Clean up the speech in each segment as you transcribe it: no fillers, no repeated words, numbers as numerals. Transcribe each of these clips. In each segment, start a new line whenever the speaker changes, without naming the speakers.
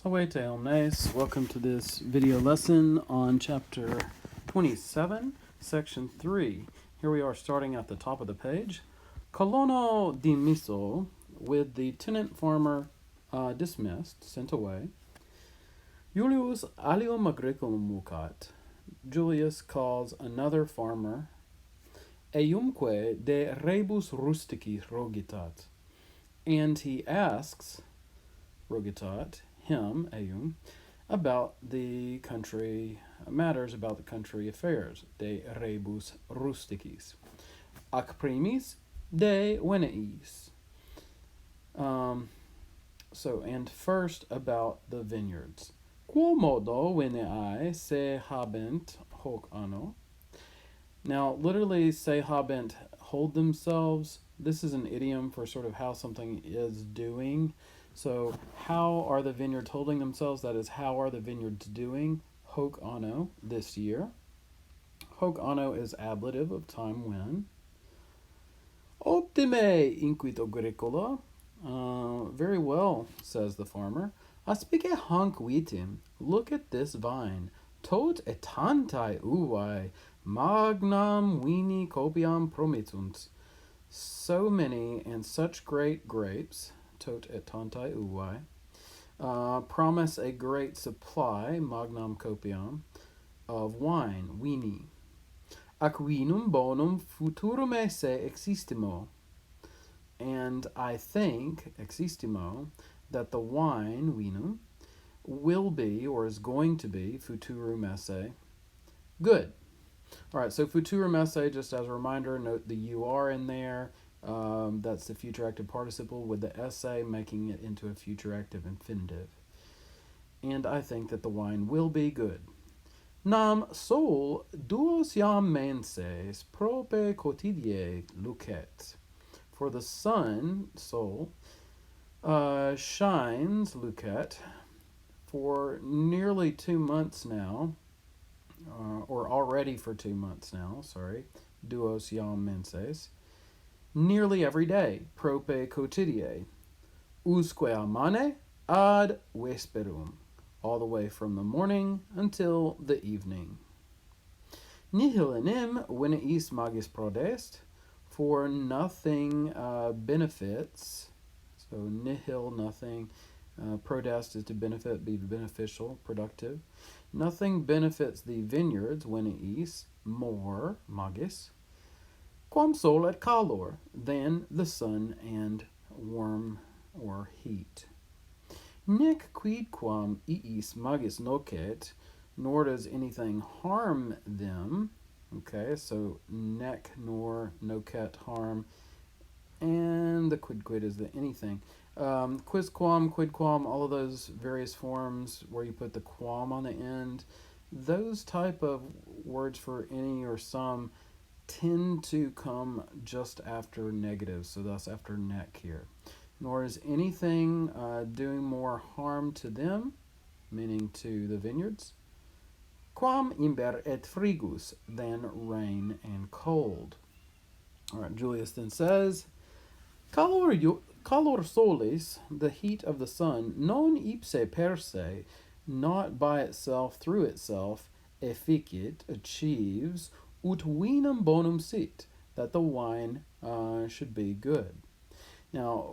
Salve omnes, welcome to this video lesson on chapter 27, section 3. Here we are starting at the top of the page. Colono dimisso, with the tenant farmer dismissed, sent away. Julius alium agriculum mucat. Julius calls another farmer. Eumque de rebus rusticis rogitat. And he asks, rogitat, him, Eum, about the country matters, about the country affairs, de rebus rusticis. Ac primis de veneis. And first about the vineyards. Quomodo veneae se habent hoc anno. Now, literally, se habent, hold themselves. This is an idiom for sort of how something is doing. So, how are the vineyards holding themselves? That is, how are the vineyards doing? Hoc anno, this year. Hoc anno is ablative of time when. Optime inquit Agricola. Very well, says the farmer. Aspice hanc vitim. Look at this vine. Tot et tantae uvae magnam vini copiam promittunt. So many and such great grapes, tot et tantae uvae, promise a great supply, magnam copiam, of wine, vini. Ac vinum bonum futurum esse existimo. And I think, existimo, that the wine, vinum, will be, or is going to be, futurum esse, good. All right, so futurum esse, just as a reminder, note the UR in there. That's the future active participle with the esse making it into a future active infinitive. And I think that the wine will be good. Nam sol duos jam menses prope quotidie lucet. For the sun, sol, shines, lucet, for nearly 2 months now, or already for 2 months now, duos jam menses, nearly every day, prope quotidie, usque amane ad vesperum, all the way from the morning until the evening. Nihil enim veneis magis prodest, for nothing benefits, so nihil, nothing, prodest is to benefit, be beneficial, productive. Nothing benefits the vineyards, veneis, more, magis, quam sol et calor, than the sun and warm or heat. Nec quidquam iis magis nocet, nor does anything harm them. Okay, so nec nor nocet harm, and the quid is the anything. Quisquam, quidquam, all of those various forms where you put the quam on the end, those type of words for any or some tend to come just after negatives, so thus after nec here. Nor is anything doing more harm to them, meaning to the vineyards, quam imber et frigus, than rain and cold. All right, Julius then says, calor solis, the heat of the sun, non ipse per se, not by itself, through itself, efficit, achieves, ut vinum bonum sit, that the wine should be good. Now,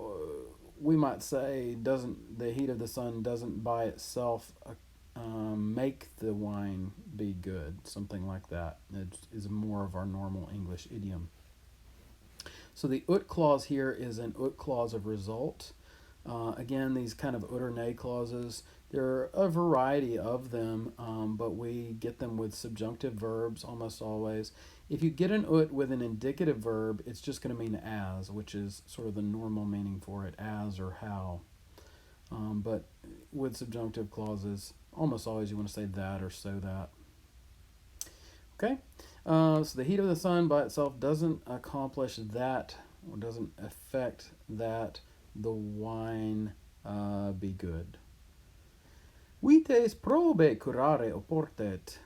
we might say, the heat of the sun doesn't by itself make the wine be good, something like that. It is more of our normal English idiom. So the ut clause here is an ut clause of result. Again, these kind of ut or nay clauses, there are a variety of them, but we get them with subjunctive verbs almost always. If you get an ut with an indicative verb, it's just going to mean as, which is sort of the normal meaning for it, as or how. But with subjunctive clauses, almost always you want to say that or so that. Okay, so the heat of the sun by itself doesn't accomplish that, or doesn't affect that the wine be good. Vites probe curare oportet.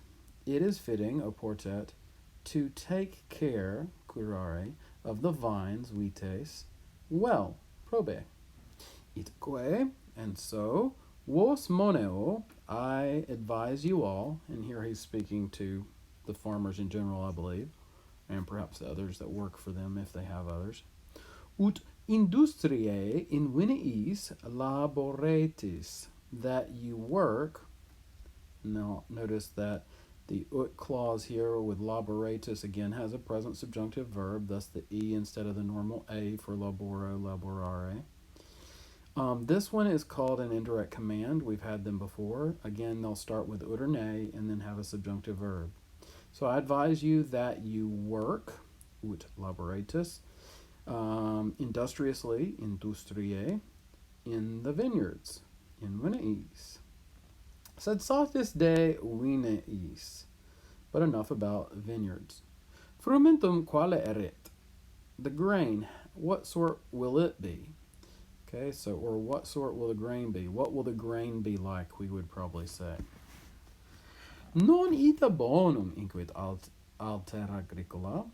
It is fitting, oportet, to take care, curare, of the vines, vites, well, probe. Itque, and so, Vos moneo, I advise you all, and here he's speaking to the farmers in general, I believe, and perhaps the others that work for them if they have others. Ut industriae inveniis laboretis, that you work. Now, notice that the ut clause here with laboratus again has a present subjunctive verb, thus the e instead of the normal a for laboro, laborare. This one is called an indirect command. We've had them before. Again, they'll start with ut or ne and then have a subjunctive verb. So I advise you that you work, ut laboratus, industriously, industriae, in the vineyards, in vineis. Sed satis de vineis. But enough about vineyards. Frumentum quale erit? The grain, what sort will it be? Okay, so, or what sort will the grain be? What will the grain be like, we would probably say. Non ita bonum inquit alter agricola.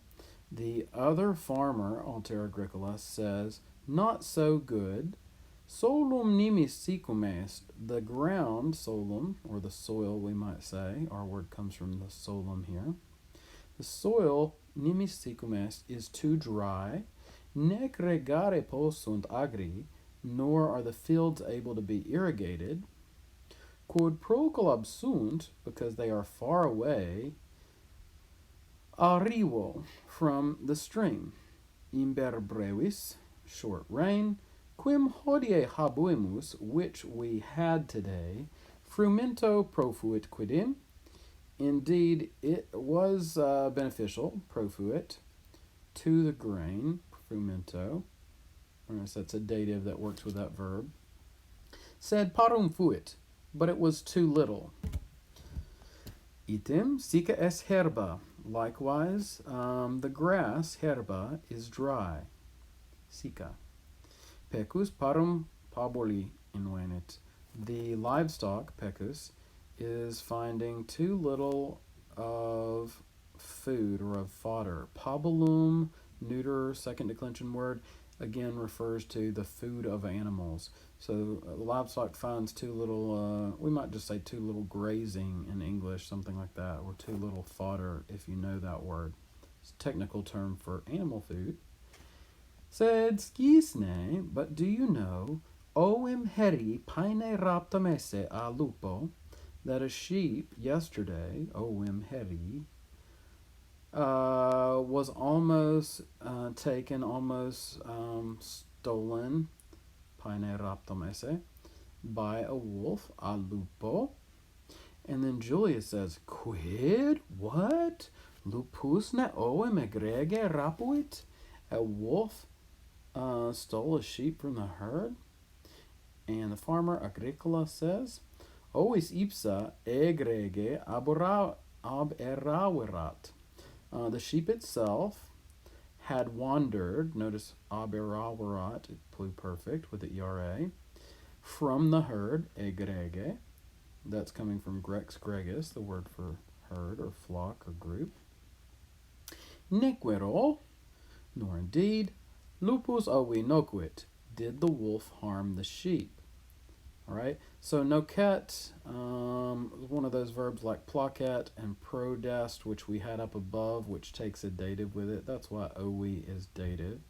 The other farmer, alter agricola, says, not so good. Solum nimis sicum est. The ground, solum, or the soil we might say, our word comes from the solum here. The soil, nimis sicum est, is too dry. Nec regare possunt agri, nor are the fields able to be irrigated. Quod procolab sunt, because they are far away. Arrivo, from the stream. Imber brevis, short rain. Quim hodie habuemus, which we had today. Frumento profuit quidim. Indeed, it was beneficial, profuit, to the grain, frumento. That's a dative that works with that verb. Sed parum fuit, but it was too little. Item sica es herba. Likewise, the grass, herba, is dry. Sica. Pecus parum paboli invenit. The livestock, pecus, is finding too little of food or of fodder. Pabulum, neuter, second declension word, again refers to the food of animals. So livestock finds too little, we might just say too little grazing in English, something like that, or too little fodder if you know that word. It's a technical term for animal food. Sed scisne, but do you know, oim heri paine raptam esse a lupo, that a sheep yesterday, oim heri, was almost taken, almost stolen, paine raptam esse, by a wolf, a lupo. And then Julius says, quid? What? Lupus ne oim egrege rapuit? A wolf stole a sheep from the herd? And the farmer Agricola says, ois ipsa egrege ab eraverat. The sheep itself had wandered, notice ab eraverat, pluperfect with the ERA, from the herd, egrege. That's coming from grex gregis, the word for herd or flock or group. Nequero, nor indeed, lupus ovi noquit, did the wolf harm the sheep? All right, so noquet, one of those verbs like plaquet and prodest, which we had up above, which takes a dative with it. That's why ovi is dative.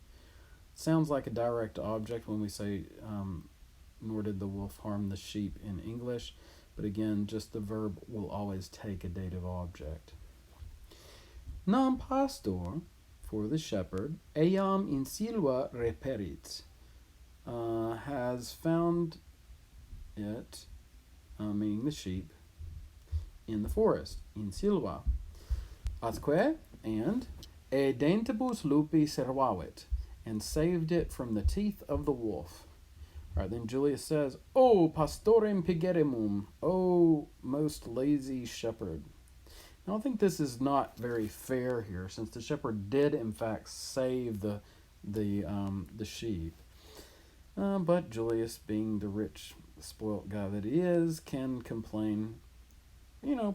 Sounds like a direct object when we say, nor did the wolf harm the sheep in English. But again, just the verb will always take a dative object. Nam pastor, for the shepherd, eam in silva reperit, has found it, meaning the sheep, in the forest, in silva. Atque, and e dentibus lupi servavit, and saved it from the teeth of the wolf. All right, then Julius says, O pastorem pigerimum, O most lazy shepherd. Now I think this is not very fair here, since the shepherd did in fact save the sheep. But Julius, being the rich, spoilt guy that he is, can complain,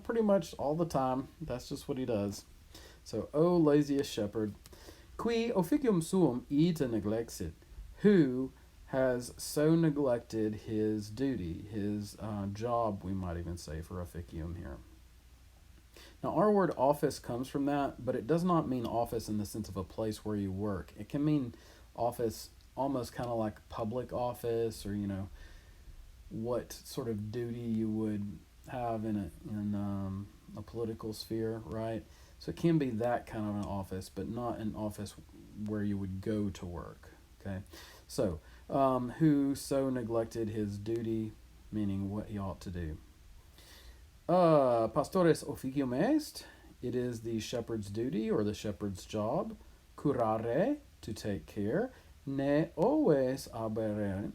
pretty much all the time. That's just what he does. So, O laziest shepherd, qui officium suum ita neglexit, who has so neglected his duty, his job, we might even say for officium here. Now, our word office comes from that, but it does not mean office in the sense of a place where you work. It can mean office almost kind of like public office, or what sort of duty you would have in a political sphere, right? So it can be that kind of an office, but not an office where you would go to work. Okay, so who so neglected his duty, meaning what he ought to do. Pastores officium est. It is the shepherd's duty or the shepherd's job. Curare, to take care. Ne oves aberrent,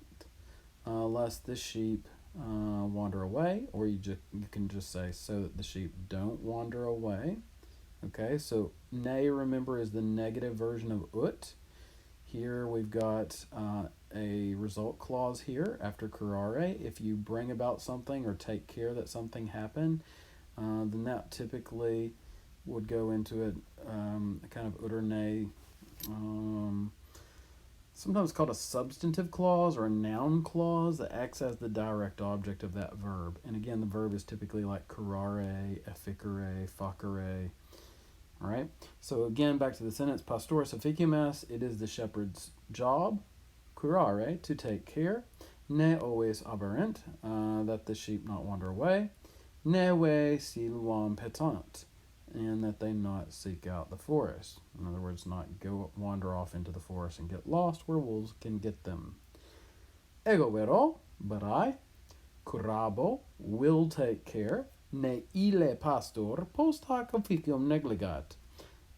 lest the sheep wander away, or you can just say so that the sheep don't wander away. Okay, so ne, remember, is the negative version of ut. Here we've got a result clause here after curare. If you bring about something or take care that something happened, then that typically would go into a kind of ut or ne, sometimes called a substantive clause or a noun clause that acts as the direct object of that verb. And again, the verb is typically like curare, efficere, facere. All right. So again, back to the sentence, pastoris officium est, it is the shepherd's job, curare, to take care, ne oves aberrent, that the sheep not wander away, neve siluam petant, and that they not seek out the forest. In other words, not go wander off into the forest and get lost where wolves can get them. Ego vero, but I, curabo, will take care, ne ille pastor post hoc officium negligat,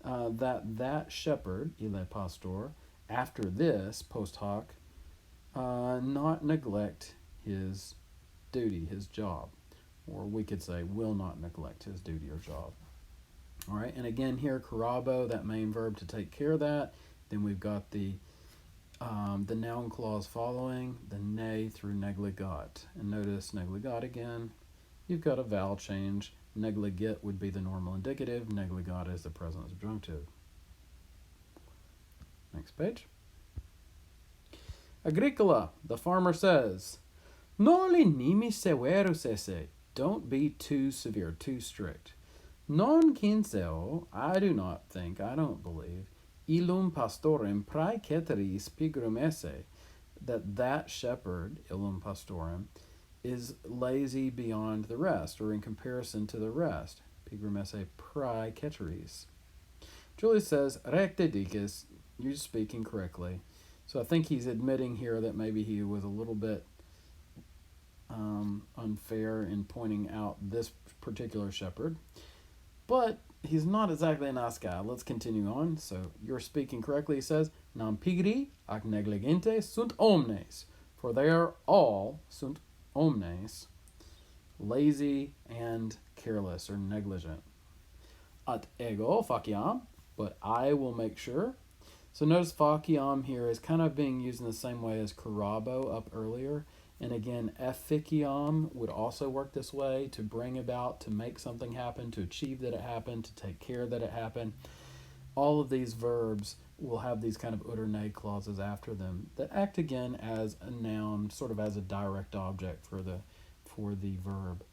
that shepherd, ille pastor, after this, post hoc, not neglect his duty, his job. Or we could say, will not neglect his duty or job. All right, and again here, curabo, that main verb to take care of that. Then we've got the noun clause following, the ne through negligat. And notice negligat again, you've got a vowel change. Negligit would be the normal indicative. Negligat is the present subjunctive. Next page. Agricola, the farmer says, Noli nimi severus esse. Don't be too severe, too strict. Non quinseo, I do not think, I don't believe, illum pastorem praeceteris pigrum esse, that shepherd, illum pastorem, is lazy beyond the rest, or in comparison to the rest. Pigrum esse praeceteris. Julius says, recte dices, you're speaking correctly. So I think he's admitting here that maybe he was a little bit unfair in pointing out this particular shepherd. But he's not exactly a nice guy. Let's continue on. So you're speaking correctly, he says, Nam pigri ac negligente sunt omnes, for they are all, sunt omnes, lazy and careless or negligent. At ego faciam, but I will make sure. So notice faciam here is kind of being used in the same way as curabo up earlier. And again, efficiam would also work this way, to bring about, to make something happen, to achieve that it happened, to take care that it happened. All of these verbs will have these kind of ut or ne clauses after them that act again as a noun, sort of as a direct object for the verb.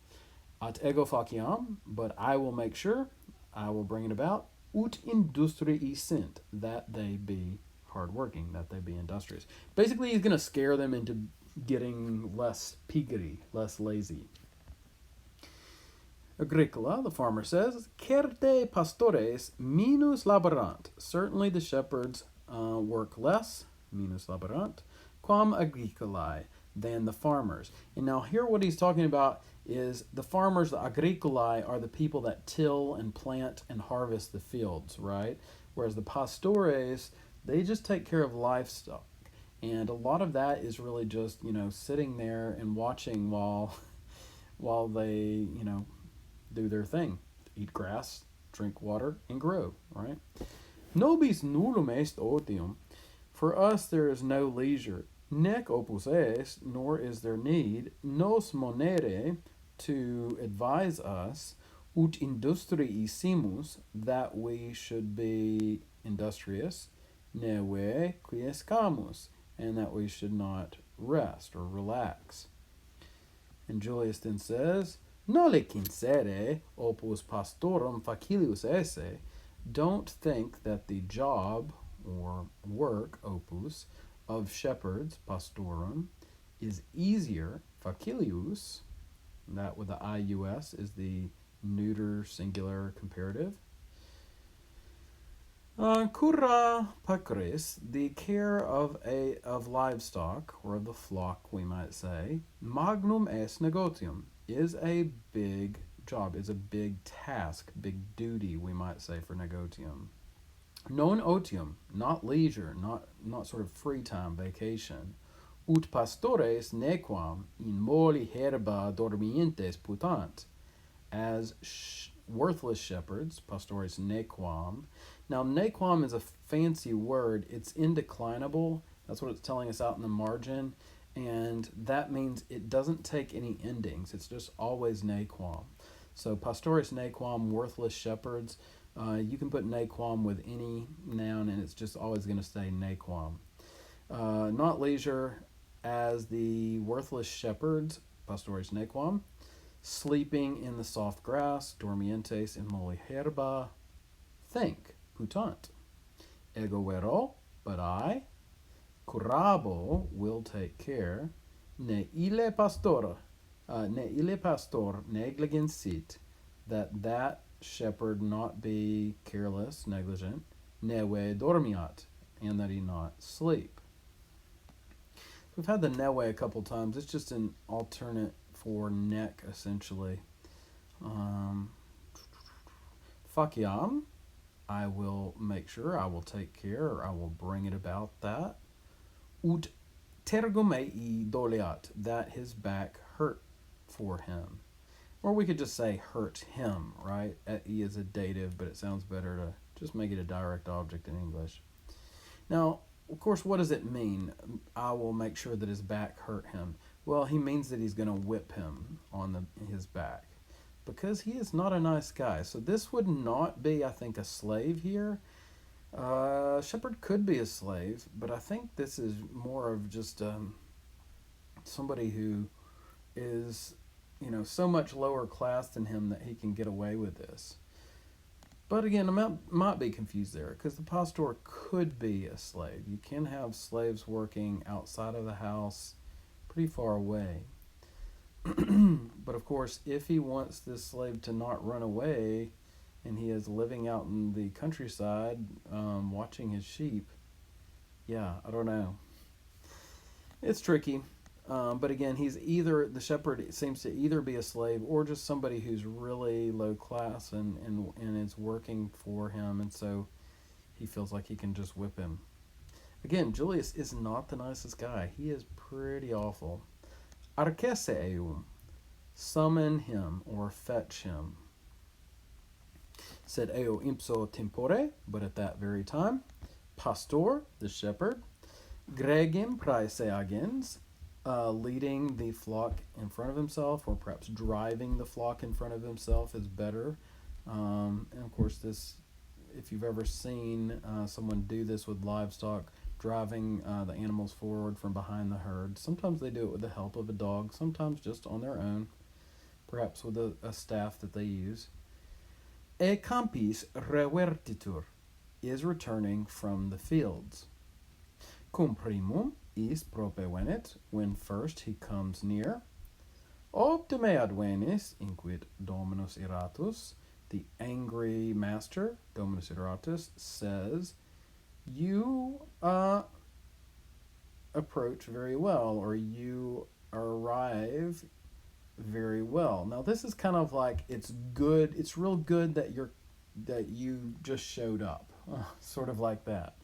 At ego faciam, but I will make sure, I will bring it about, ut industrii sint, that they be hardworking, that they be industrious. Basically, he's going to scare them into getting less pigri, less lazy. Agricola, the farmer says, certe pastores minus laborant. Certainly the shepherds work less, minus laborant, quam agricolae, than the farmers. And now here what he's talking about is the farmers, the agricolae, are the people that till and plant and harvest the fields, right? Whereas the pastores, they just take care of livestock. And a lot of that is really just, sitting there and watching while they, do their thing. Eat grass, drink water, and grow, right? Nobis nullum est otium. For us there is no leisure. Nec opus est, nor is there need, nos monere, to advise us, ut industriissimus, that we should be industrious, neve quiescamus, and that we should not rest or relax. And Julius then says, Nole quincere opus pastorum facilius esse. Don't think that the job or work, opus, of shepherds, pastorum, is easier, facilius, that with the ius is the neuter singular comparative. Cura pacris, the care of livestock, or of the flock, we might say, magnum est negotium, is a big job, is a big task, big duty, we might say, for negotium. Non otium, not leisure, not sort of free time, vacation. Ut pastores nequam in moli herba dormientes putant, as worthless shepherds, pastores nequam. Now, nequam is a fancy word. It's indeclinable. That's what it's telling us out in the margin. And that means it doesn't take any endings. It's just always nequam. So, pastores nequam, worthless shepherds. You can put nequam with any noun, and it's just always going to say nequam. Not leisure, as the worthless shepherds, pastores nequam, sleeping in the soft grass, dormientes in molli herba, think, putant. Ego vero, but I, curabo, will take care, ne ille pastor negligensit, that shepherd not be careless, negligent, neve dormiat, and that he not sleep. We've had the neve a couple times. It's just an alternate for neck, essentially. Faciam, I will make sure, I will take care, or I will bring it about that. Ut tergumei doleat, that his back hurt for him. Or we could just say hurt him, right? E is a dative, but it sounds better to just make it a direct object in English. Now, of course, what does it mean? I will make sure that his back hurt him. Well, he means that he's going to whip him on his back, because he is not a nice guy. So this would not be, I think, a slave here. Shepherd could be a slave, but I think this is more of just somebody who is, so much lower class than him that he can get away with this. But again, I might be confused there, because the pastor could be a slave. You can have slaves working outside of the house, pretty far away. But of course, if he wants this slave to not run away, and he is living out in the countryside, watching his sheep, I don't know. It's tricky. But again, the shepherd seems to either be a slave or just somebody who's really low class and is working for him, and so he feels like he can just whip him. Again, Julius is not the nicest guy. He is pretty awful. Arcese eum, summon him or fetch him. Sed eo ipso tempore, but at that very time. Pastor, the shepherd. Gregem praese agens, leading the flock in front of himself, or perhaps driving the flock in front of himself is better. And of course, this, if you've ever seen someone do this with livestock, driving the animals forward from behind the herd. Sometimes they do it with the help of a dog, sometimes just on their own, perhaps with a staff that they use. E campis revertitur, is returning from the fields. Cum primum is propevenet, when first he comes near. Optime advenis, inquit Dominus Iratus, the angry master, Dominus Iratus, says, you approach very well, or you arrive very well. Now this is kind of like, it's real good that you just showed up, sort of like that.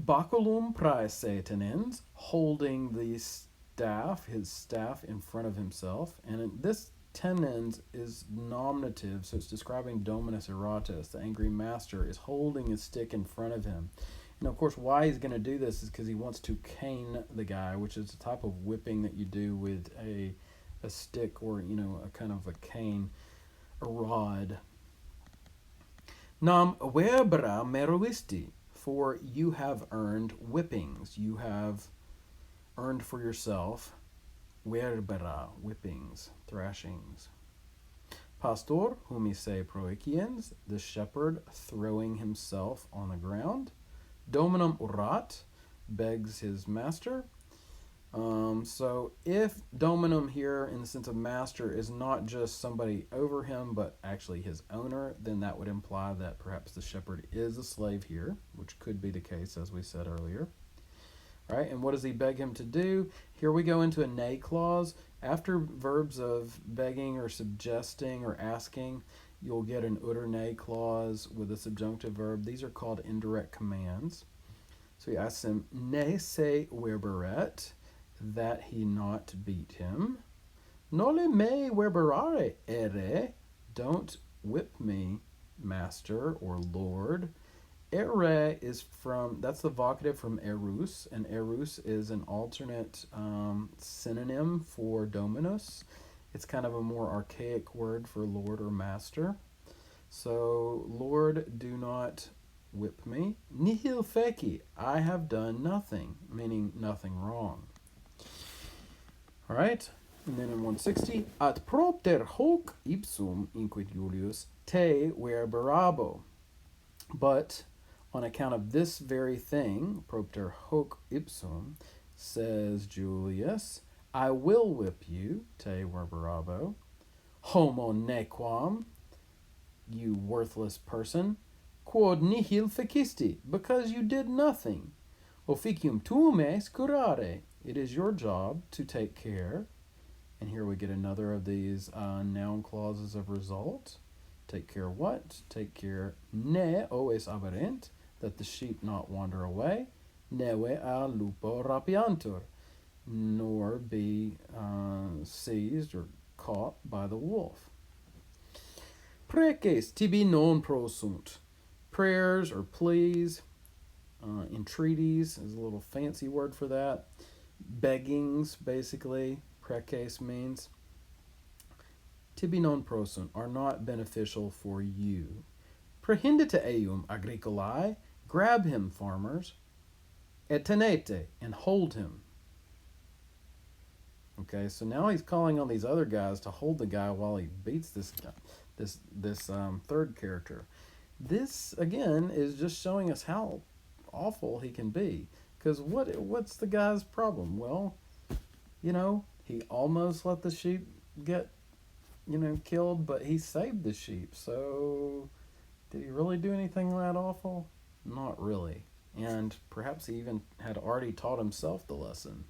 Baculum praese tenens, holding the staff, his staff in front of himself, and this tenens is nominative, so it's describing Dominus Iratus, the angry master, is holding his stick in front of him. And of course, why he's going to do this is because he wants to cane the guy, which is a type of whipping that you do with a stick, or a kind of a cane, a rod. Nam verbra meroisti, therefore you have earned whippings. You have earned for yourself verbera, whippings, thrashings. Pastor, humise proiciens, the shepherd throwing himself on the ground. Dominum urat, begs his master. So if dominum here in the sense of master is not just somebody over him, but actually his owner, then that would imply that perhaps the shepherd is a slave here, which could be the case as we said earlier. Right? And what does he beg him to do? Here we go into a ne clause. After verbs of begging or suggesting or asking, you'll get an oder ne clause with a subjunctive verb. These are called indirect commands. So he asks him, ne se verberet, that he not beat him. Nole me verberare ere, don't whip me, master or lord. Ere is from, that's the vocative from erus, and erus is an alternate synonym for dominus. It's kind of a more archaic word for lord or master. So, Lord, do not whip me. Nihil feci, I have done nothing, meaning nothing wrong. All right, and then in 160, at propter hoc ipsum inquit Julius te verberabo. But on account of this very thing, propter hoc ipsum, says Julius, I will whip you, te verberabo. Homo nequam, you worthless person, quod nihil fecisti, because you did nothing. Officium tuum est curare, it is your job to take care. And here we get another of these noun clauses of result. Take care what? Take care ne oes aberent, that the sheep not wander away. Neve a lupo rapiantur, nor be seized or caught by the wolf. Preces tibi non prosunt. Prayers or pleas, entreaties is a little fancy word for that. Beggings, basically, preces means. Tibi non prosunt, are not beneficial for you. Prehindite eum Agricolae, grab him, farmers. Et tenete, and hold him. Okay, so now he's calling on these other guys to hold the guy while he beats this third character. This again is just showing us how awful he can be. Because what's the guy's problem? Well, he almost let the sheep get killed, but he saved the sheep. So did he really do anything that awful? Not really. And perhaps he even had already taught himself the lesson.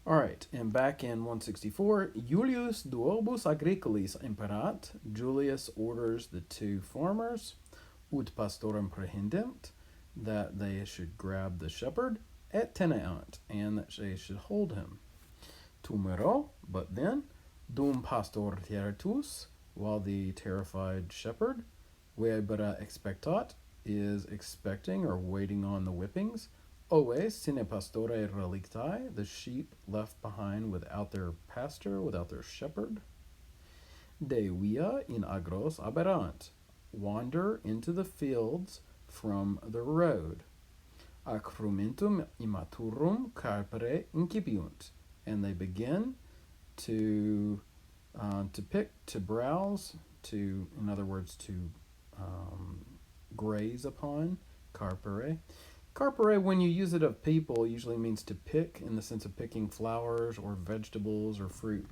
All right, and back in 164, Julius duobus Agricolaes imperat, Julius orders the two farmers, ut pastorem prehindent, that they should grab the shepherd, et teneant, and that they should hold him. Tumero, but then, dum pastor tertus, while the terrified shepherd, verbera expectat, is expecting or waiting on the whippings, oes sine pastore relictae, the sheep left behind without their pastor, without their shepherd. De via in agros aberrant, wander into the fields from the road. Acrumentum immaturum carpere incipiunt, and they begin to pick, to browse, to, in other words, to graze upon, carpere. Carpere, when you use it of people, usually means to pick in the sense of picking flowers or vegetables or fruit.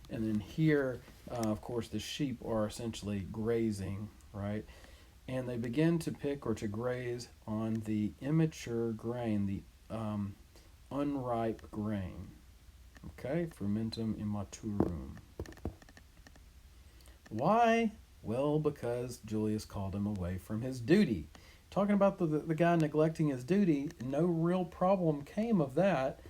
And then here, of course, the sheep are essentially grazing, right? And they begin to pick or to graze on the immature grain, the unripe grain. Okay, fermentum immaturum. Why? Well, because Julius called him away from his duty. Talking about the guy neglecting his duty, no real problem came of that.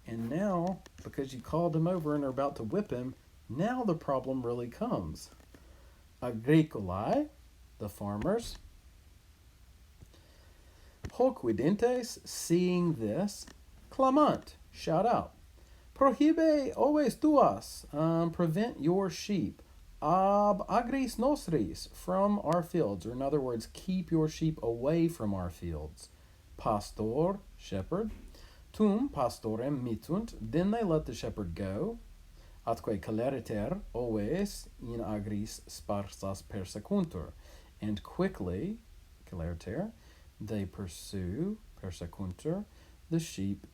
And now, because you called him over and are about to whip him, now the problem really comes. Agricolae, the farmers, hoc videntes, seeing this, clamant, shout out, prohibe oves tuas, prevent your sheep, Ab agris nostris, from our fields, or in other words, keep your sheep away from our fields. Pastor, shepherd. Tum pastorem mitunt, then they let the shepherd go. Atque celeriter oves in agris sparsas persecuntur, and quickly, celeriter, they pursue persecuntur the sheep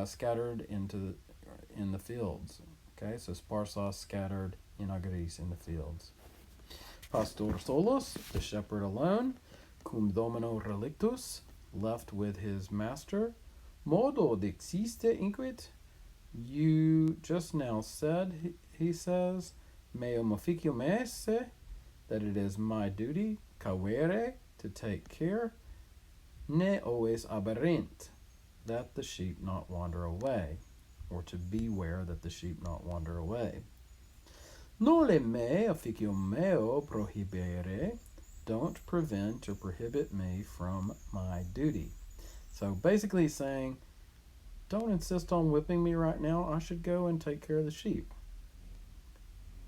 scattered in the fields. Okay, so sparsos scattered in agris in the fields. Pastor solos, the shepherd alone, cum domino relictus, left with his master. Modo dixiste inquit, you just now said, he says, meo officium esse, that it is my duty, cavere, to take care, ne oes aberrent, that the sheep not wander away, or to beware that the sheep not wander away. Nole me officium meo prohibere, don't prevent or prohibit me from my duty. So basically saying, don't insist on whipping me right now. I should go and take care of the sheep.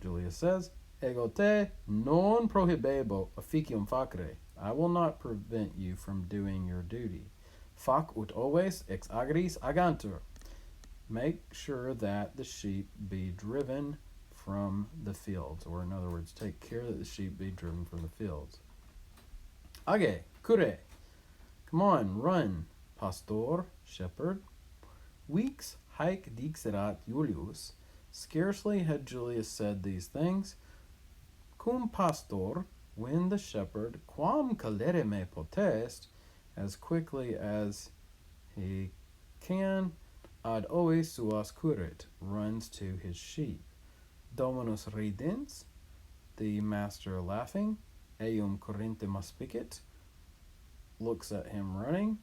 Julius says, Ego te non prohibebo officium facere. I will not prevent you from doing your duty. Fac ut oves ex agris agantur. Make sure that the sheep be driven from the fields, or in other words, take care that the sheep be driven from the fields. Age, cure. Come on, run. Pastor, shepherd. Weeks haec dixerat Julius. Scarcely had Julius said these things, cum pastor, when the shepherd, quam calere me potest, as quickly as he can, ad oves suas currit, runs to his sheep. Dominus ridens, the master laughing, eum corrintem aspicit, looks at him running.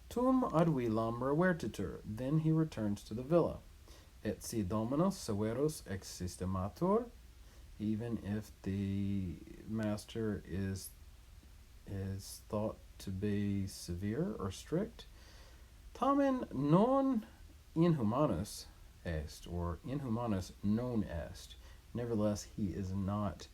Tum ad villam revertitur, then he returns to the villa. Et si dominus severus existimatur, even if the master is thought to be severe or strict, tamen non inhumanus est, or inhumanus non est. Nevertheless, he is not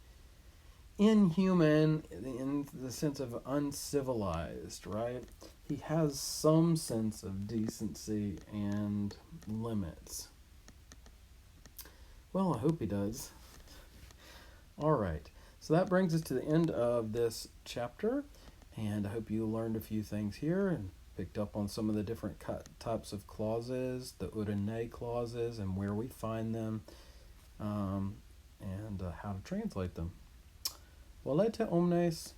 inhuman in the sense of uncivilized, right? He has some sense of decency and limits. Well, I hope he does. All right, so that brings us to the end of this chapter, and I hope you learned a few things here and picked up on some of the different types of clauses, the urine clauses, and where we find them, and how to translate them. Volete omnes